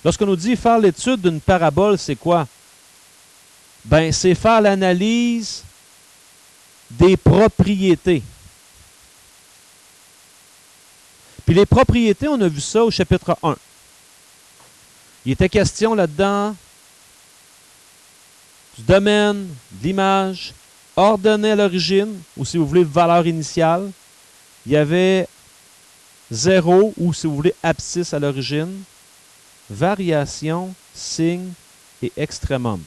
Lorsqu'on nous dit faire l'étude d'une parabole, c'est quoi? Ben, c'est faire l'analyse des propriétés. Puis les propriétés, on a vu ça au chapitre 1. Il était question là-dedans du domaine, de l'image, ordonné à l'origine, ou si vous voulez, valeur initiale. Il y avait 0, ou si vous voulez, abscisse à l'origine, variation, signe et extrémum.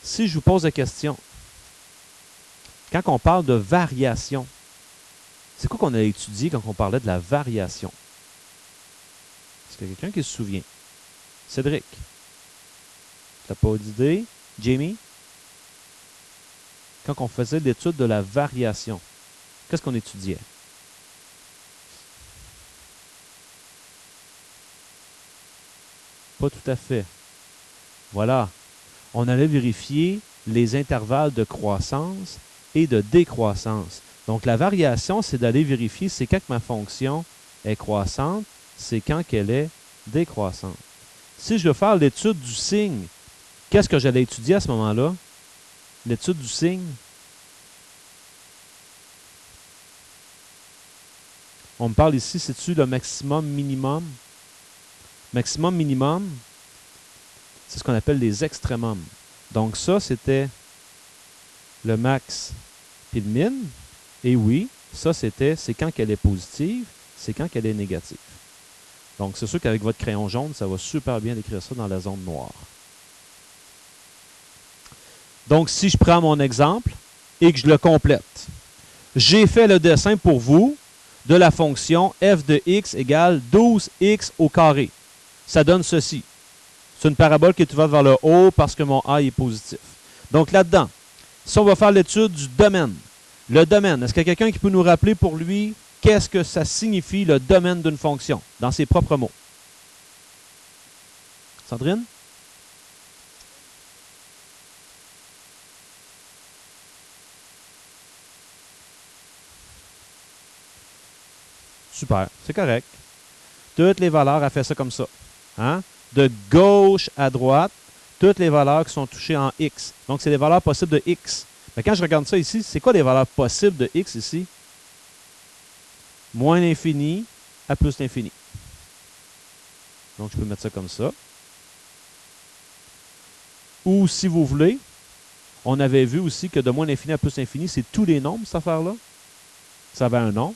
Si je vous pose la question, quand on parle de variation, c'est quoi qu'on a étudié quand on parlait de la variation? Est-ce qu'il y a quelqu'un qui se souvient? Cédric? Tu n'as pas d'idée? Jamie? Quand on faisait l'étude de la variation, qu'est-ce qu'on étudiait? Pas tout à fait. Voilà. On allait vérifier les intervalles de croissance et de décroissance. Donc, la variation, c'est d'aller vérifier c'est quand que ma fonction est croissante, c'est quand qu'elle est décroissante. Si je veux faire l'étude du signe, qu'est-ce que j'allais étudier à ce moment-là? L'étude du signe. On me parle ici, c'est-tu le maximum, minimum? Maximum, minimum, c'est ce qu'on appelle les extrémums. Donc ça, c'était le max puis le min. Et oui, ça, c'est quand qu'elle est positive, c'est quand qu'elle est négative. Donc, c'est sûr qu'avec votre crayon jaune, ça va super bien écrire ça dans la zone noire. Donc, si je prends mon exemple et que je le complète, j'ai fait le dessin pour vous de la fonction f de x égale 12x au carré. Ça donne ceci. C'est une parabole qui est ouverte vers le haut parce que mon a est positif. Donc, là-dedans, si on va faire l'étude du domaine, le domaine, est-ce qu'il y a quelqu'un qui peut nous rappeler pour lui qu'est-ce que ça signifie le domaine d'une fonction, dans ses propres mots? Sandrine? Super, c'est correct. Toutes les valeurs, elle fait ça comme ça. Hein? De gauche à droite, toutes les valeurs qui sont touchées en x. Donc, c'est les valeurs possibles de x. Mais quand je regarde ça ici, c'est quoi les valeurs possibles de x ici? Moins l'infini à plus l'infini. Donc, je peux mettre ça comme ça. Ou, si vous voulez, on avait vu aussi que de moins l'infini à plus l'infini, c'est tous les nombres, cette affaire-là. Ça avait un nom.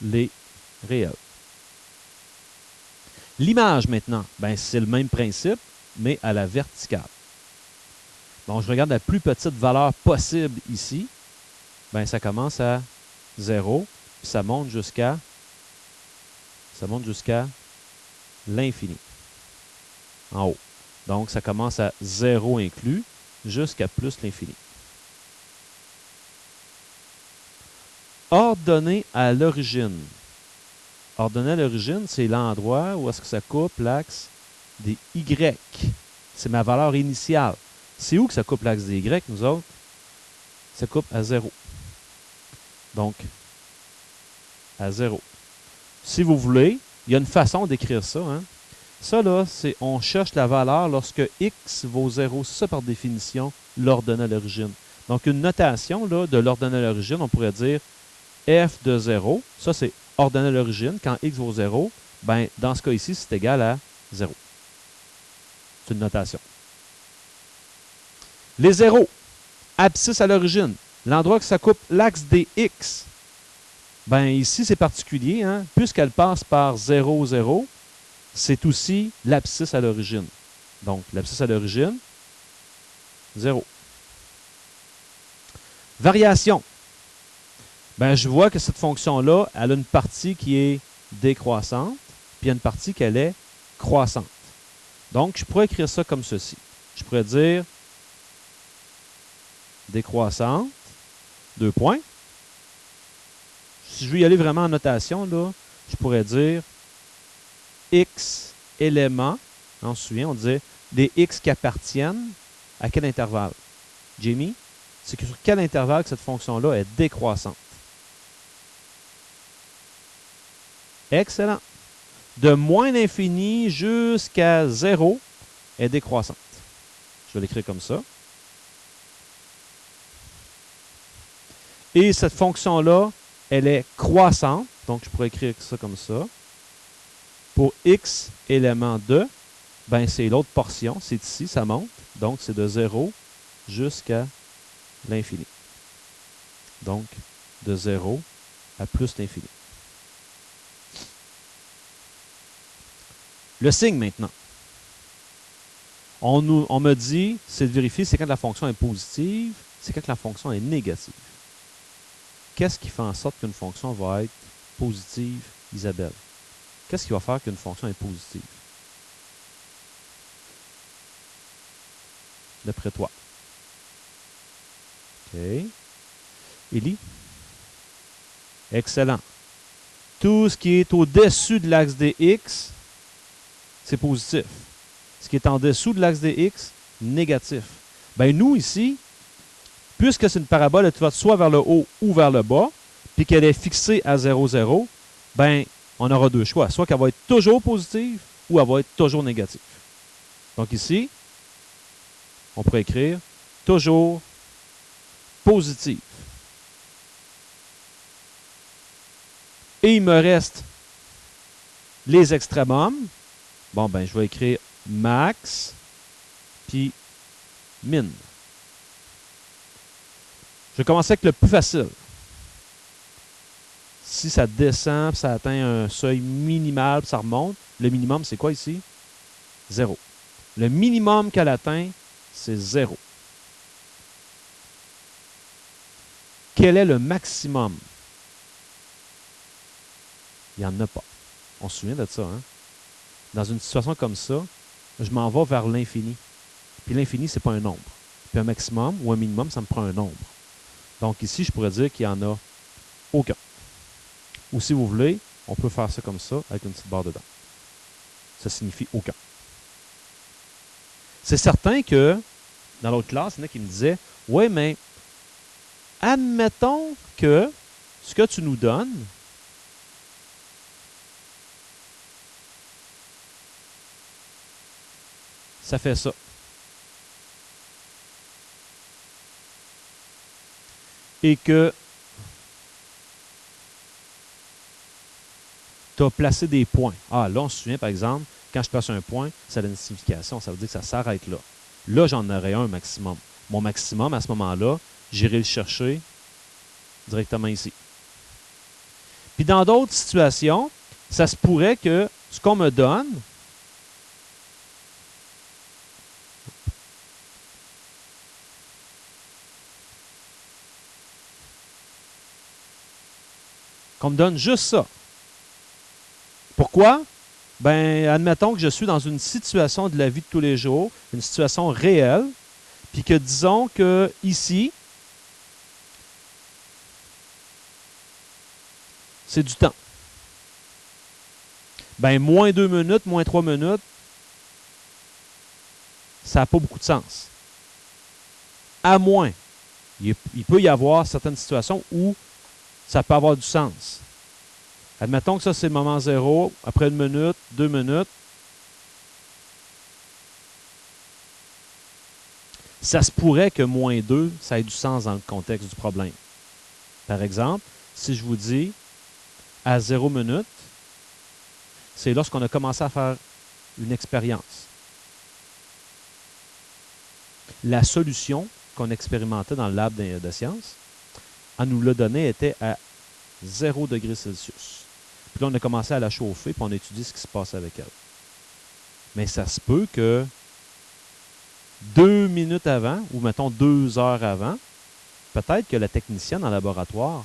Les réels. L'image, maintenant, ben, c'est le même principe, mais à la verticale. Donc, je regarde la plus petite valeur possible ici. Ben, ça commence à 0, puis ça monte jusqu'à l'infini, en haut. Donc, ça commence à 0 inclus jusqu'à plus l'infini. Ordonné à l'origine. Ordonné à l'origine, c'est l'endroit où est-ce que ça coupe l'axe des Y. C'est ma valeur initiale. C'est où que ça coupe l'axe des Y, nous autres? Ça coupe à 0. Donc, à 0. Si vous voulez, il y a une façon d'écrire ça. Hein? Ça, là, c'est on cherche la valeur lorsque x vaut 0. C'est ça, par définition, l'ordonnée à l'origine. Donc, une notation là, de l'ordonnée à l'origine, on pourrait dire f de 0. Ça, c'est ordonnée à l'origine. Quand x vaut 0, ben, dans ce cas ici, c'est égal à 0. C'est une notation. Les zéros, abscisse à l'origine. L'endroit que ça coupe l'axe des x. Ben ici, c'est particulier, hein? Puisqu'elle passe par 0, 0, c'est aussi l'abscisse à l'origine. Donc, l'abscisse à l'origine, 0. Variation. Ben, je vois que cette fonction-là, elle a une partie qui est décroissante, puis il y a une partie qu'elle est croissante. Donc, je pourrais écrire ça comme ceci. Je pourrais dire décroissante, 2 points. Si je veux y aller vraiment en notation, là, je pourrais dire x éléments. On se souvient, on disait des x qui appartiennent à quel intervalle? Jamie? C'est sur quel intervalle que cette fonction-là est décroissante? Excellent. de moins l'infini jusqu'à 0 est décroissante. Je vais l'écrire comme ça. Et cette fonction-là, elle est croissante. Donc, je pourrais écrire ça comme ça. Pour x élément de, ben c'est l'autre portion. C'est ici, ça monte. Donc, c'est de 0 jusqu'à l'infini. Donc, de 0 à plus l'infini. Le signe maintenant. On me dit, c'est de vérifier, c'est quand la fonction est positive, c'est quand la fonction est négative. Qu'est-ce qui fait en sorte qu'une fonction va être positive, Isabelle? Qu'est-ce qui va faire qu'une fonction est positive? D'après toi. OK. Élie? Excellent. Tout ce qui est au-dessus de l'axe des x, c'est positif. Ce qui est en dessous de l'axe des x, négatif. Ben nous, ici, puisque c'est une parabole, elle va soit vers le haut ou vers le bas, puis qu'elle est fixée à 0, 0, ben on aura deux choix. Soit qu'elle va être toujours positive ou elle va être toujours négative. Donc ici, on pourrait écrire toujours positive. Et il me reste les extrémums. Bon, ben, je vais écrire max, puis min. Je vais commencer avec le plus facile. Si ça descend, puis ça atteint un seuil minimal, puis ça remonte, le minimum, c'est quoi ici? 0. Le minimum qu'elle atteint, c'est 0. Quel est le maximum? Il n'y en a pas. On se souvient de ça, hein? Dans une situation comme ça, je m'en vais vers l'infini. Puis l'infini, ce n'est pas un nombre. Puis un maximum ou un minimum, ça me prend un nombre. Donc ici, je pourrais dire qu'il n'y en a aucun. Ou si vous voulez, on peut faire ça comme ça, avec une petite barre dedans. Ça signifie aucun. C'est certain que, dans l'autre classe, il y en a qui me disaient, « Oui, mais admettons que ce que tu nous donnes, ça fait ça. » Et que tu as placé des points. Ah, là, on se souvient, par exemple, quand je place un point, ça donne une signification. Ça veut dire que ça s'arrête là. Là, j'en aurais un maximum. Mon maximum, à ce moment-là, j'irai le chercher directement ici. Puis dans d'autres situations, ça se pourrait que ce qu'on me donne, qu'on me donne juste ça. Pourquoi? Ben, admettons que je suis dans une situation de la vie de tous les jours, une situation réelle, puis que disons que ici, c'est du temps. Ben, moins 2 minutes, moins 3 minutes, ça n'a pas beaucoup de sens. À moins, il peut y avoir certaines situations où ça peut avoir du sens. Admettons que ça, c'est le moment 0, après 1 minute, 2 minutes. Ça se pourrait que moins 2, ça ait du sens dans le contexte du problème. Par exemple, si je vous dis à 0 minute, c'est lorsqu'on a commencé à faire une expérience. La solution qu'on expérimentait dans le lab de sciences, on nous l'a donné, était à 0 degré Celsius. Puis là, on a commencé à la chauffer, puis on a étudié ce qui se passait avec elle. Mais ça se peut que 2 minutes avant, ou mettons 2 heures avant, peut-être que la technicienne en laboratoire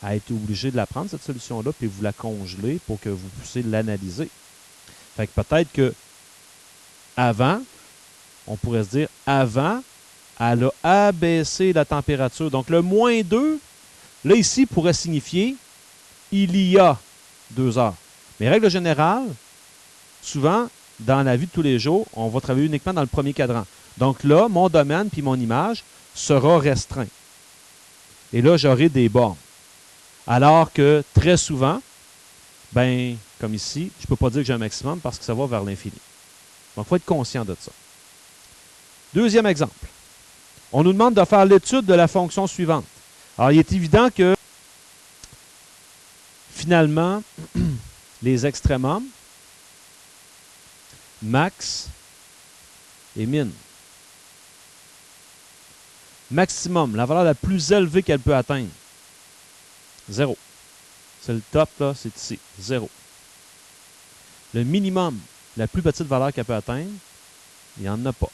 a été obligée de la prendre, cette solution-là, puis vous la congeler pour que vous puissiez l'analyser. Fait que peut-être que avant, on pourrait se dire, avant, elle a abaissé la température. Donc, le moins 2, là, ici, pourrait signifier il y a 2 heures. Mais règle générale, souvent, dans la vie de tous les jours, on va travailler uniquement dans le premier cadran. Donc là, mon domaine puis mon image sera restreint. Et là, j'aurai des bornes. Alors que très souvent, ben, comme ici, je ne peux pas dire que j'ai un maximum parce que ça va vers l'infini. Donc, il faut être conscient de ça. Deuxième exemple. On nous demande de faire l'étude de la fonction suivante. Alors, il est évident que, finalement, les extrémums, max et min. Maximum, la valeur la plus élevée qu'elle peut atteindre. 0. C'est le top, là, c'est ici. 0. Le minimum, la plus petite valeur qu'elle peut atteindre, il n'y en a pas.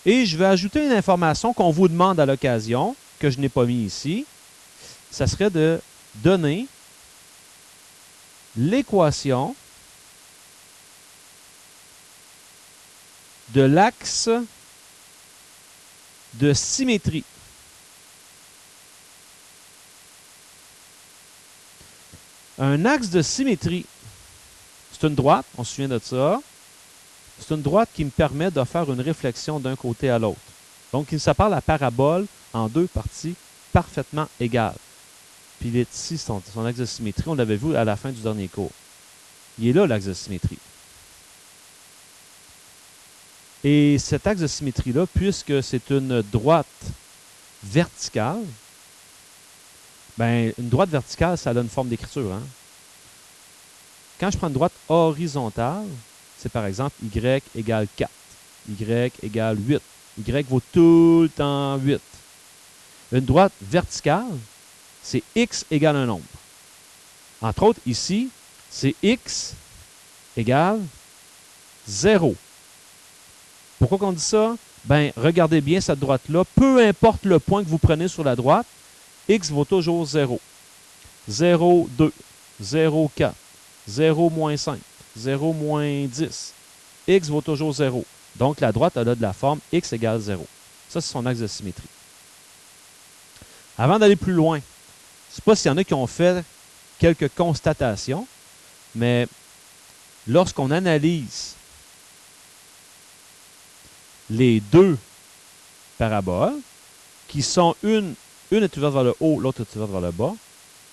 Et je vais ajouter une information qu'on vous demande à l'occasion, que je n'ai pas mis ici. Ça serait de donner l'équation de l'axe de symétrie. Un axe de symétrie, c'est une droite, on se souvient de ça. C'est une droite qui me permet de faire une réflexion d'un côté à l'autre. Donc, il sépare la parabole en deux parties parfaitement égales. Puis, il est ici, son axe de symétrie, on l'avait vu à la fin du dernier cours. Il est là, l'axe de symétrie. Et cet axe de symétrie-là, puisque c'est une droite verticale, bien, une droite verticale, ça a une forme d'écriture. Hein? Quand je prends une droite horizontale, c'est par exemple y égale 4, y égale 8. Y vaut tout le temps 8. Une droite verticale, c'est x égale un nombre. Entre autres, ici, c'est x égale 0. Pourquoi qu'on dit ça? Bien, regardez bien cette droite-là. Peu importe le point que vous prenez sur la droite, x vaut toujours 0. 0, 2, 0, 4, 0, moins 5, 0, moins 10. X vaut toujours 0. Donc, la droite, elle a de la forme x égale 0. Ça, c'est son axe de symétrie. Avant d'aller plus loin, je ne sais pas s'il y en a qui ont fait quelques constatations, mais lorsqu'on analyse les deux paraboles, qui sont une est ouverte vers le haut, l'autre est ouverte vers le bas,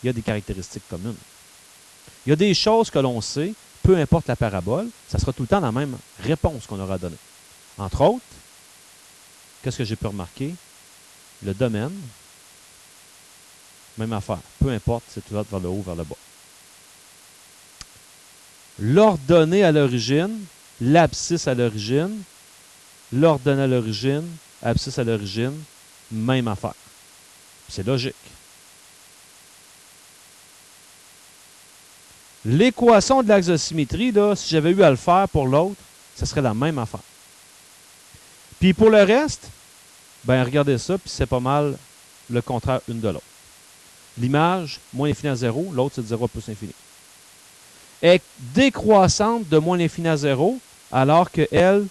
il y a des caractéristiques communes. Il y a des choses que l'on sait, peu importe la parabole, ça sera tout le temps la même réponse qu'on aura donnée. Entre autres, qu'est-ce que j'ai pu remarquer? Le domaine, même affaire. Peu importe, c'est ouvert vers le haut ou vers le bas. L'ordonnée à l'origine, l'abscisse à l'origine, l'ordonnée à l'origine, abscisse à l'origine, même affaire. C'est logique. L'équation de l'axe de symétrie, là, si j'avais eu à le faire pour l'autre, ce serait la même affaire. Puis pour le reste, ben regardez ça, puis c'est pas mal le contraire une de l'autre. L'image, moins l'infini à 0, l'autre c'est de 0 à plus l'infini. Est décroissante de moins l'infini à 0, alors qu'elle,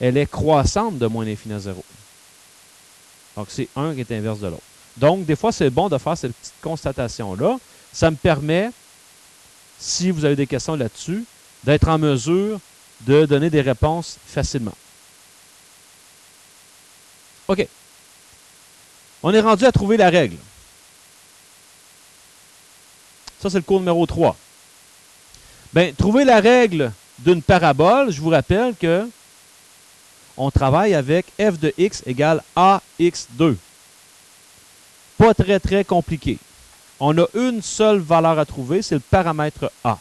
elle est croissante de moins l'infini à 0. Donc c'est un qui est inverse de l'autre. Donc des fois c'est bon de faire cette petite constatation-là. Ça me permet, si vous avez des questions là-dessus, d'être en mesure de donner des réponses facilement. OK. On est rendu à trouver la règle. Ça, c'est le cours numéro 3. Bien, trouver la règle d'une parabole, je vous rappelle que on travaille avec f de x égale ax2. Pas très, très compliqué. On a une seule valeur à trouver, c'est le paramètre a.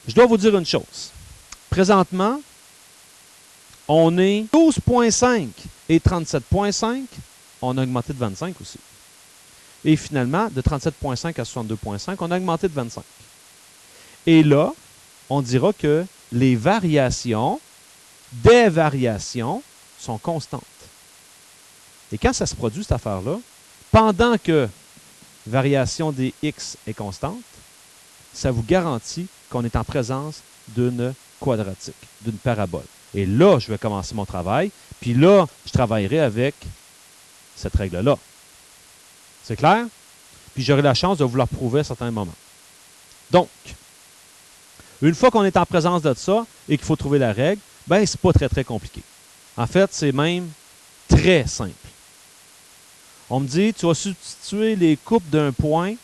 Je dois vous dire une chose. Présentement, on est 12,5 et 37,5. On a augmenté de 25 aussi. Et finalement, de 37,5 à 62,5, on a augmenté de 25. Et là, on dira que les variations, des variations, sont constantes. Et quand ça se produit, cette affaire-là, pendant que variation des x est constante, ça vous garantit qu'on est en présence d'une quadratique, d'une parabole. Et là, je vais commencer mon travail, puis là, je travaillerai avec cette règle-là. C'est clair? Puis j'aurai la chance de vous la prouver à certains moments. Donc, une fois qu'on est en présence de ça et qu'il faut trouver la règle, ben c'est pas très, très compliqué. En fait, c'est même très simple. On me dit, tu vas substituer les coupes d'un point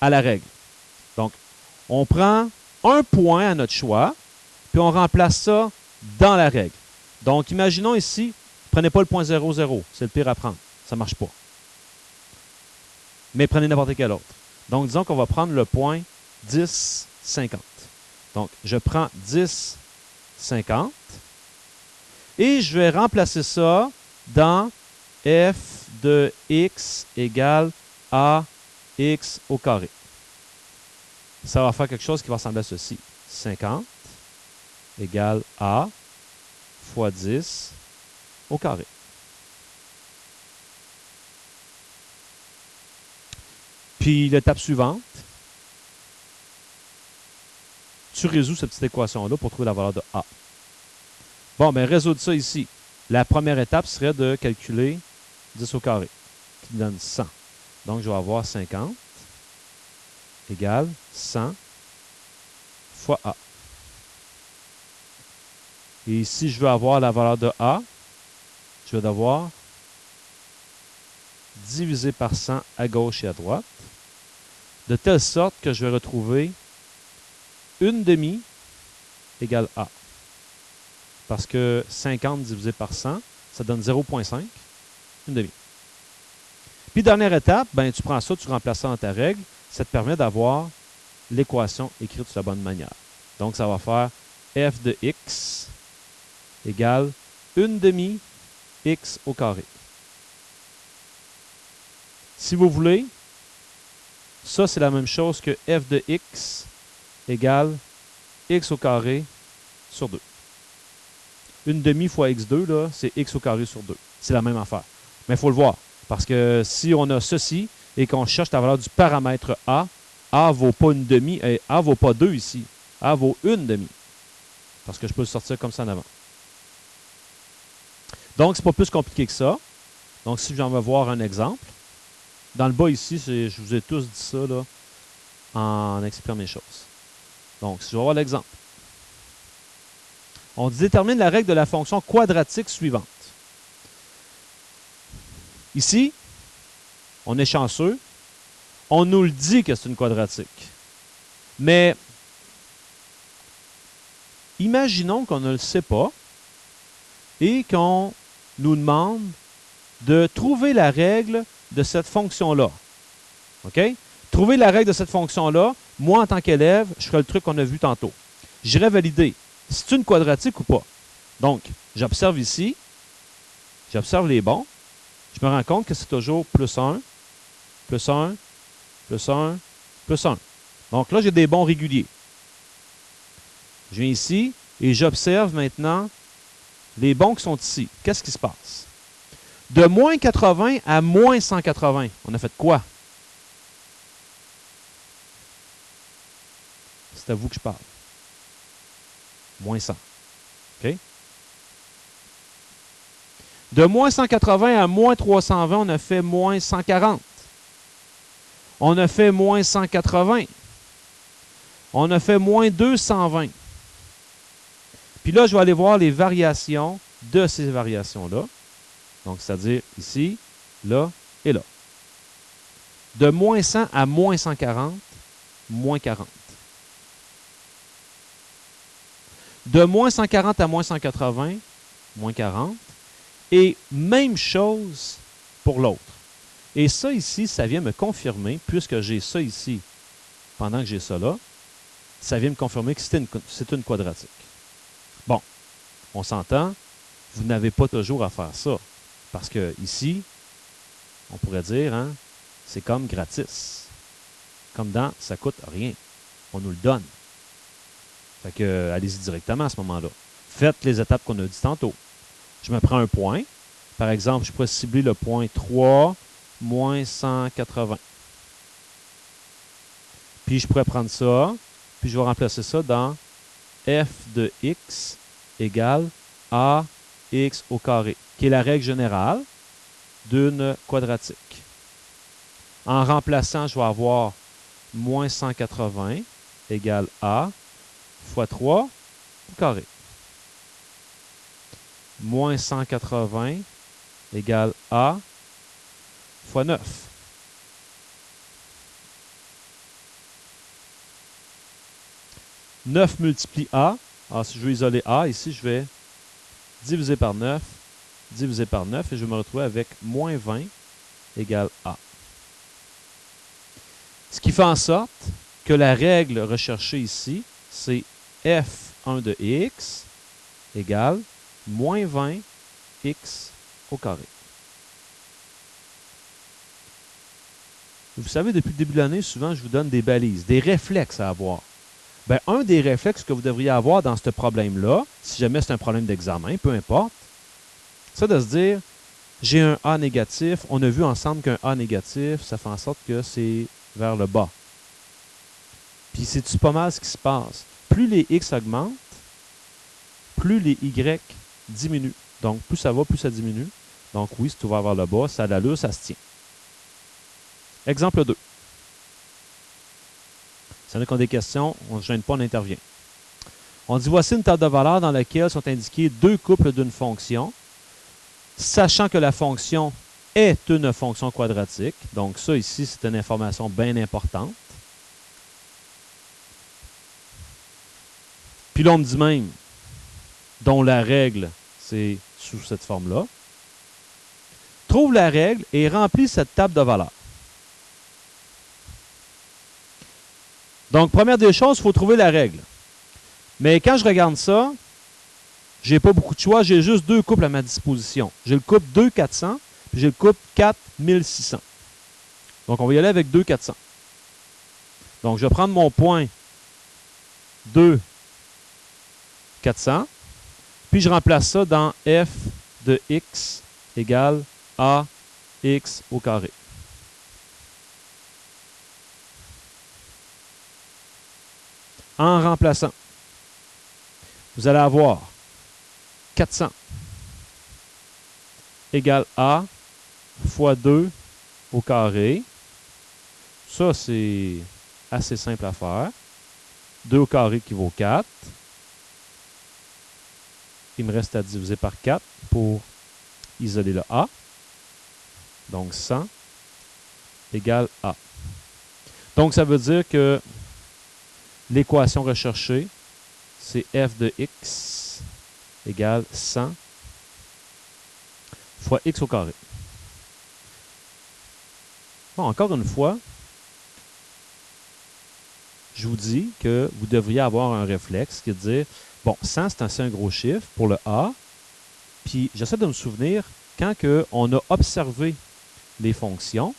à la règle. Donc, on prend un point à notre choix, puis on remplace ça dans la règle. Donc, imaginons ici, prenez pas le point 0, 0. C'est le pire à prendre. Ça ne marche pas. Mais prenez n'importe quel autre. Donc, disons qu'on va prendre le point 10, 50. Donc, je prends 10, 50 et je vais remplacer ça dans f de x égale ax au carré. Ça va faire quelque chose qui va ressembler à ceci. 50 égale a fois 10 au carré. Puis l'étape suivante, tu résous cette petite équation-là pour trouver la valeur de a. Bon, bien, résoudre ça ici. La première étape serait de calculer 10 au carré, qui donne 100. Donc, je vais avoir 50 égale 100 fois a. Et si je veux avoir la valeur de a, je vais devoir diviser par 100 à gauche et à droite, de telle sorte que je vais retrouver 1/2 égale a. Parce que 50 divisé par 100, ça donne 0,5, 1/2. Puis, dernière étape, ben, tu prends ça, tu remplaces ça dans ta règle. Ça te permet d'avoir l'équation écrite de la bonne manière. Donc, ça va faire f de x égale 1/2 x au carré. Si vous voulez, ça, c'est la même chose que f de x égale x au carré sur 2. 1/2 fois x2, là, c'est x au carré sur 2. C'est la même affaire. Mais il faut le voir. Parce que si on a ceci et qu'on cherche la valeur du paramètre a ne vaut pas 1/2, et a ne vaut pas 2 ici. A vaut 1/2. Parce que je peux le sortir comme ça en avant. Donc, c'est pas plus compliqué que ça. Donc, si j'en veux voir un exemple, dans le bas ici, je vous ai tous dit ça là, en expliquant mes choses. Donc, si je vais voir l'exemple. On détermine la règle de la fonction quadratique suivante. Ici, on est chanceux. On nous le dit que c'est une quadratique. Mais, imaginons qu'on ne le sait pas et qu'on nous demande de trouver la règle de cette fonction-là. OK? Trouver la règle de cette fonction-là, moi, en tant qu'élève, je ferai le truc qu'on a vu tantôt. J'irai valider si c'est une quadratique ou pas. Donc, j'observe ici, j'observe les bons, je me rends compte que c'est toujours plus 1, plus 1, plus 1, plus 1. Donc là, j'ai des bons réguliers. Je viens ici et j'observe maintenant les bons qui sont ici. Qu'est-ce qui se passe? De moins 80 à moins 180, on a fait quoi? C'est à vous que je parle. Moins 100. OK? De moins 180 à moins 320, on a fait moins 140. On a fait moins 180. On a fait moins 220. Puis là, je vais aller voir les variations de ces variations-là. Donc, c'est-à-dire ici, là et là. De moins 100 à moins 140, moins 40. De moins 140 à moins 180, moins 40. Et même chose pour l'autre. Et ça ici, ça vient me confirmer, puisque j'ai ça ici, pendant que j'ai ça là, ça vient me confirmer que c'est une quadratique. Bon, on s'entend, vous n'avez pas toujours à faire ça. Parce que ici, on pourrait dire, hein, c'est comme gratis. Comme dans, ça coûte rien. On nous le donne. Fait que, allez-y directement à ce moment-là. Faites les étapes qu'on a dit tantôt. Je me prends un point. Par exemple, je pourrais cibler le point 3, moins 180. Puis, je pourrais prendre ça, puis je vais remplacer ça dans f de x égale ax au carré, qui est la règle générale d'une quadratique. En remplaçant, je vais avoir moins 180 égale a fois 3 au carré. Moins 180 égale a fois 9. « 9 multiplie A. Alors, si je veux isoler A, ici, je vais diviser par 9, diviser par 9, et je vais me retrouver avec moins 20 égale A. Ce qui fait en sorte que la règle recherchée ici, c'est f1 de x égale moins 20 x au carré. Vous savez, depuis le début de l'année, souvent, je vous donne des balises, des réflexes à avoir. Bien, un des réflexes que vous devriez avoir dans ce problème-là, si jamais c'est un problème d'examen, peu importe, c'est de se dire, j'ai un A négatif, on a vu ensemble qu'un A négatif, ça fait en sorte que c'est vers le bas. Puis c'est-tu pas mal ce qui se passe? Plus les X augmentent, plus les Y diminuent. Donc, plus ça va, plus ça diminue. Donc oui, c'est ouvert vers le bas, ça a de l'allure, ça se tient. Exemple 2. Si on a des questions, on ne se gêne pas, on intervient. On dit, voici une table de valeurs dans laquelle sont indiqués deux couples d'une fonction, sachant que la fonction est une fonction quadratique. Donc ça, ici, c'est une information bien importante. Puis là, on me dit même, dont la règle, c'est sous cette forme-là. Trouve la règle et remplis cette table de valeurs. Donc, première des choses, il faut trouver la règle. Mais quand je regarde ça, j'ai pas beaucoup de choix, j'ai juste deux couples à ma disposition. J'ai le couple 2,400, puis j'ai le couple 4,600. Donc, on va y aller avec 2,400. Donc, je vais prendre mon point 2,400, puis je remplace ça dans f de x égale ax au carré. En remplaçant, vous allez avoir 400 égale A fois 2 au carré. Ça, c'est assez simple à faire. 2 au carré qui vaut 4. Il me reste à diviser par 4 pour isoler le A. Donc 100 égale A. Donc ça veut dire que l'équation recherchée, c'est f de x égale 100 fois x au carré. Bon, encore une fois, je vous dis que vous devriez avoir un réflexe qui est de dire, bon, 100, c'est assez un gros chiffre pour le A, puis j'essaie de me souvenir, quand on a observé les fonctions,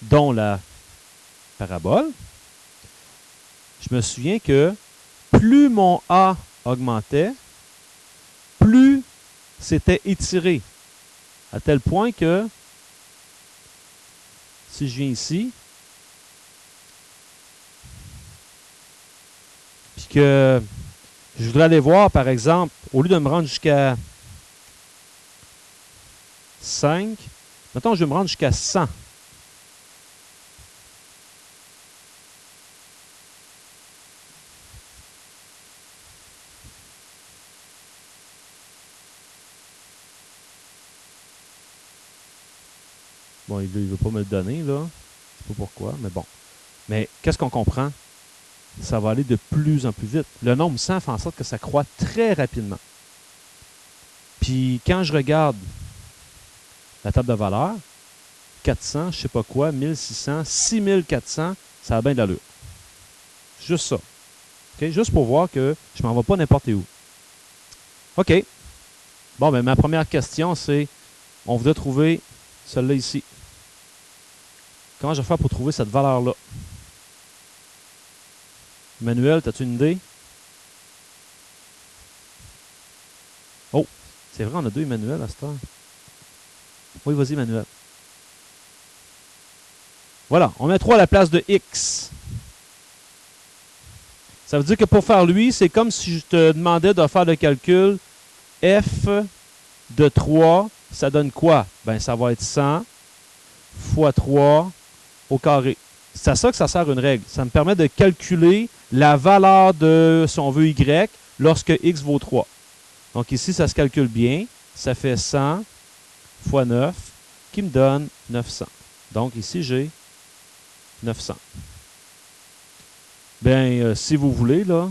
dont la parabole, je me souviens que plus mon A augmentait, plus c'était étiré. À tel point que, si je viens ici, puis que je voudrais aller voir, par exemple, au lieu de me rendre jusqu'à 5, mettons, je vais me rendre jusqu'à 100. Bon, il ne veut pas me le donner, là. Je ne sais pas pourquoi, mais bon. Mais qu'est-ce qu'on comprend? Ça va aller de plus en plus vite. Le nombre 100 fait en sorte que ça croît très rapidement. Puis, quand je regarde la table de valeurs, 400, je ne sais pas quoi, 1600, 6400, ça a bien de l'allure. Juste ça. Okay? Juste pour voir que je ne m'en vais pas n'importe où. OK. Bon, ben ma première question, c'est, on voudrait trouver celle-là ici. Comment je vais faire pour trouver cette valeur-là? Emmanuel, as-tu une idée? Oh, c'est vrai, on a deux Emmanuel à cette heure. Oui, vas-y, Emmanuel. Voilà, on met 3 à la place de x. Ça veut dire que pour faire lui, c'est comme si je te demandais de faire le calcul. F de 3, ça donne quoi? Ben, ça va être 100 fois 3 au carré. C'est à ça que ça sert une règle. Ça me permet de calculer la valeur de, si on veut, y lorsque x vaut 3. Donc ici, ça se calcule bien. Ça fait 100 fois 9, qui me donne 900. Donc ici, j'ai 900. Bien, si vous voulez, là,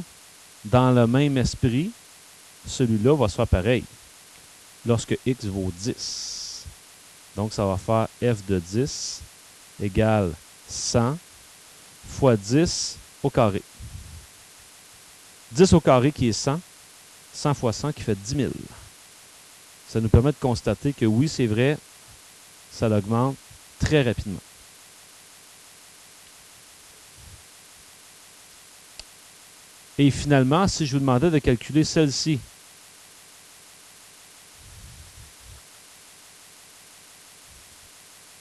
dans le même esprit, celui-là va se faire pareil lorsque x vaut 10. Donc, ça va faire f de 10 égale 100 fois 10 au carré. 10 au carré qui est 100, 100 fois 100 qui fait 10 000. Ça nous permet de constater que oui, c'est vrai, ça augmente très rapidement. Et finalement, si je vous demandais de calculer celle-ci,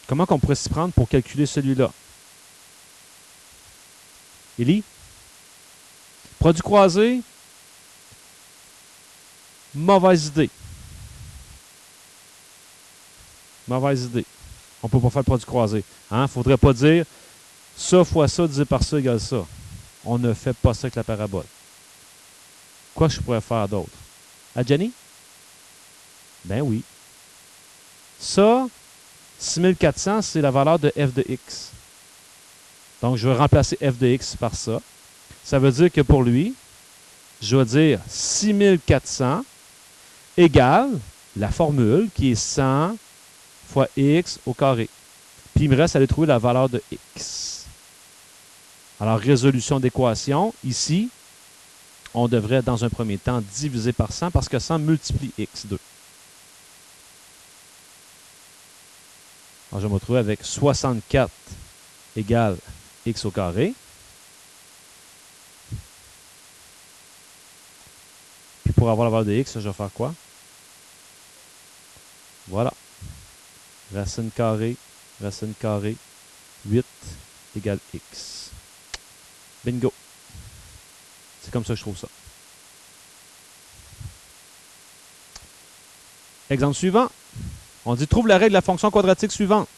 comment on pourrait s'y prendre pour calculer celui-là? Élie? Produit croisé? Mauvaise idée. Mauvaise idée. On ne peut pas faire le produit croisé. Il ne faudrait pas dire ça fois ça divisé par ça égale ça. On ne fait pas ça avec la parabole. Quoi je pourrais faire d'autre? Ah, Jenny? Ben oui. Ça, 6400, c'est la valeur de f de x. Donc, je vais remplacer f de x par ça. Ça veut dire que pour lui, je vais dire 6400 égale la formule qui est 100 fois x au carré. Puis, il me reste à aller trouver la valeur de x. Alors, résolution d'équation. Ici, on devrait, dans un premier temps, diviser par 100 parce que 100 multiplie x2. Alors, je vais me retrouver avec 64 égale x au carré. Puis, pour avoir la valeur de x, je vais faire quoi? Voilà. Racine carrée, 8 égale x. Bingo. C'est comme ça que je trouve ça. Exemple suivant. On dit trouve la règle de la fonction quadratique suivante.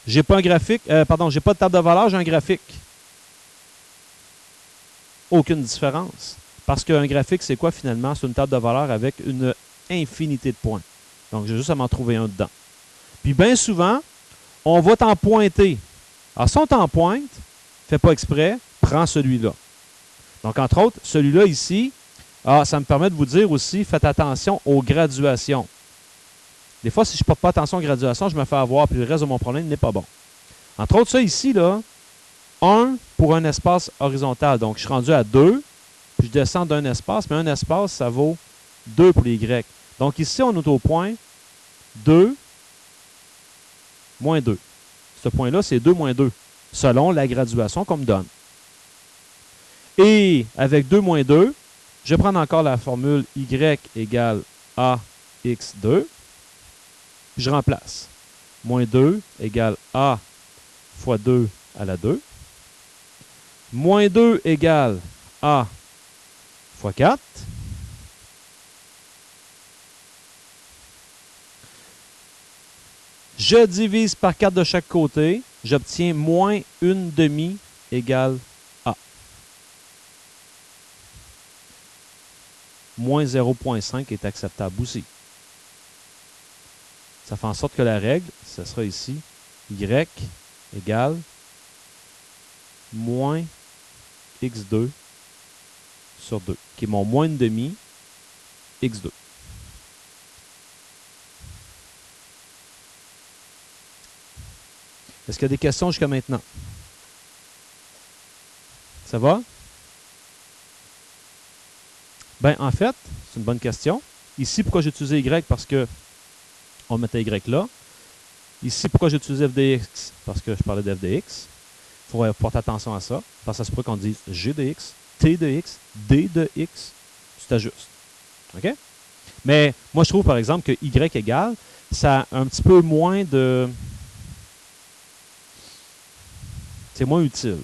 J'ai pas un graphique, j'ai pas de table de valeur, j'ai un graphique. Aucune différence. Parce qu'un graphique, c'est quoi finalement? C'est une table de valeur avec une infinité de points. Donc, j'ai juste à m'en trouver un dedans. Puis bien souvent, on va t'en pointer. Alors, si on t'en pointe, fais pas exprès, prends celui-là. Donc, entre autres, celui-là ici, ça me permet de vous dire aussi, faites attention aux graduations. Des fois, si je ne porte pas attention aux graduations, je me fais avoir, puis le reste de mon problème n'est pas bon. Entre autres, ça ici, là, 1 pour un espace horizontal. Donc, je suis rendu à 2, puis je descends d'un espace, mais un espace, ça vaut 2 pour les Y. Donc, ici, on est au point 2, moins 2. Ce point-là, c'est 2 moins 2, selon la graduation qu'on me donne. Et avec 2 moins 2, je vais prendre encore la formule y égale ax2. Puis je remplace. Moins 2 égale a fois 2 à la 2. Moins 2 égale a fois 4. Je divise par 4 de chaque côté. J'obtiens moins 1/2 égale a. Moins 0,5 est acceptable aussi. Ça fait en sorte que la règle, ce sera ici, y égale moins x2 sur 2, qui est mon moins 1/2 x2. Est-ce qu'il y a des questions jusqu'à maintenant? Ça va? Bien, en fait, c'est une bonne question. Ici, pourquoi j'ai utilisé y? Parce que on mettait y là. Ici, pourquoi j'ai utilisé f de x? Parce que je parlais de f de x. Il faut porter attention à ça. Parce que ça se peut qu'on dise g de x, t de x, d de x. Tu t'ajustes. OK? Mais moi, je trouve, par exemple, que y égale, ça a un petit peu moins de... C'est moins utile.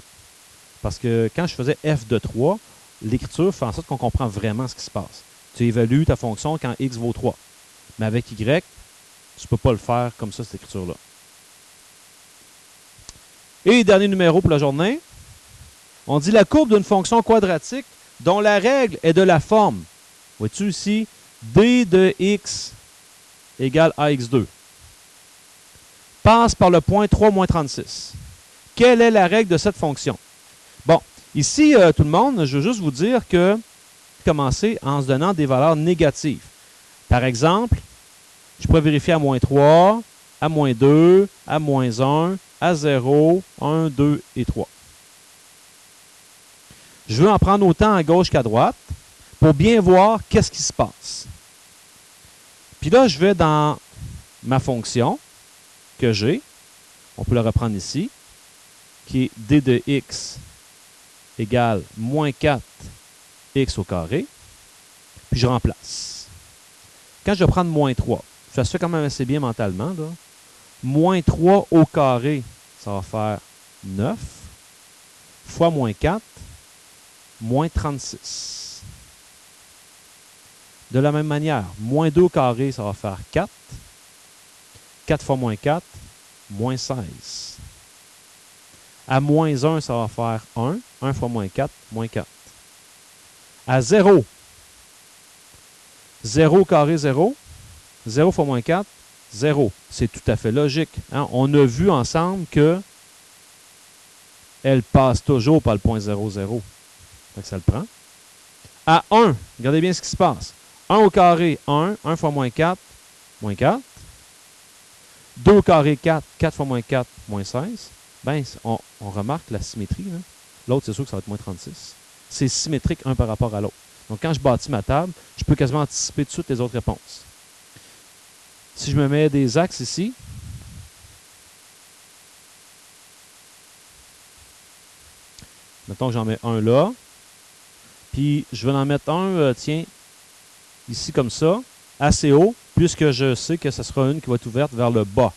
Parce que quand je faisais f de 3, l'écriture fait en sorte qu'on comprend vraiment ce qui se passe. Tu évalues ta fonction quand x vaut 3. Mais avec y, tu ne peux pas le faire comme ça, cette écriture-là. Et dernier numéro pour la journée. On dit la courbe d'une fonction quadratique dont la règle est de la forme. Vois-tu ici? D de x égale ax2. passe par le point 3 moins 36. Quelle est la règle de cette fonction? Bon, ici, tout le monde, je veux juste vous dire que commencer en se donnant des valeurs négatives. Par exemple, je pourrais vérifier à moins 3, à moins 2, à moins 1, à 0, 1, 2 et 3. Je veux en prendre autant à gauche qu'à droite pour bien voir qu'est-ce qui se passe. Puis là, je vais dans ma fonction que j'ai. On peut la reprendre ici, qui est d de x égale moins 4x au carré. Puis je remplace. Quand je vais prendre moins 3, ça se fait quand même assez bien mentalement, là. Moins 3 au carré, ça va faire 9, fois moins 4, moins 36. De la même manière, moins 2 au carré, ça va faire 4. 4 fois moins 4, moins 16. À moins 1, ça va faire 1. 1 fois moins 4, moins 4. À 0, 0 au carré, 0. 0 fois moins 4, 0. C'est tout à fait logique. Hein? On a vu ensemble que elle passe toujours par le point 0, 0. Donc ça le prend. À 1, regardez bien ce qui se passe. 1 au carré, 1. 1 fois moins 4, moins 4. 2 au carré, 4. 4 fois moins 4, moins 16. Ben, on remarque la symétrie. L'autre, c'est sûr que ça va être moins 36. C'est symétrique un par rapport à l'autre. Donc, quand je bâtis ma table, je peux quasiment anticiper tout de suite les autres réponses. Si je me mets des axes ici, mettons que j'en mets un là, puis je vais en mettre un, tiens, ici comme ça, assez haut, puisque je sais que ce sera une qui va être ouverte vers le bas.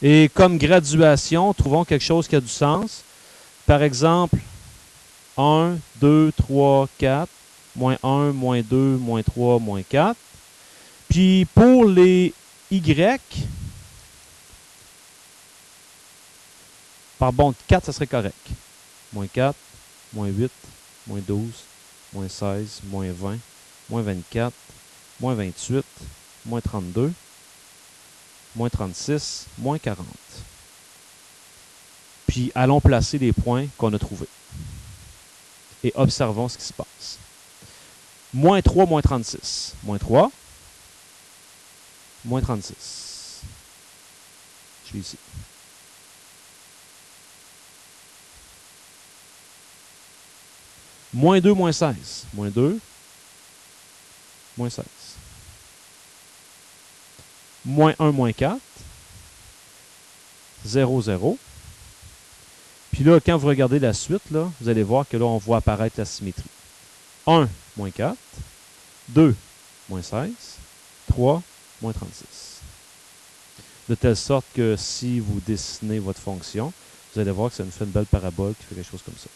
Et comme graduation, trouvons quelque chose qui a du sens. Par exemple, 1, 2, 3, 4, moins 1, moins 2, moins 3, moins 4. Puis pour les Y, par bond de 4, ça serait correct. Moins 4, moins 8, moins 12, moins 16, moins 20, moins 24, moins 28, moins 32, moins 36, moins 40. Puis allons placer les points qu'on a trouvés. Et observons ce qui se passe. Moins 3, moins 36. Moins 3, moins 36. Je suis ici. Moins 2, moins 16. Moins 2, moins 16. Moins 1, moins 4. 0, 0. Puis là, quand vous regardez la suite, là, vous allez voir que là, on voit apparaître la symétrie. 1, moins 4. 2, moins 16. 3, moins 36. De telle sorte que si vous dessinez votre fonction, vous allez voir que ça nous fait une belle parabole qui fait quelque chose comme ça.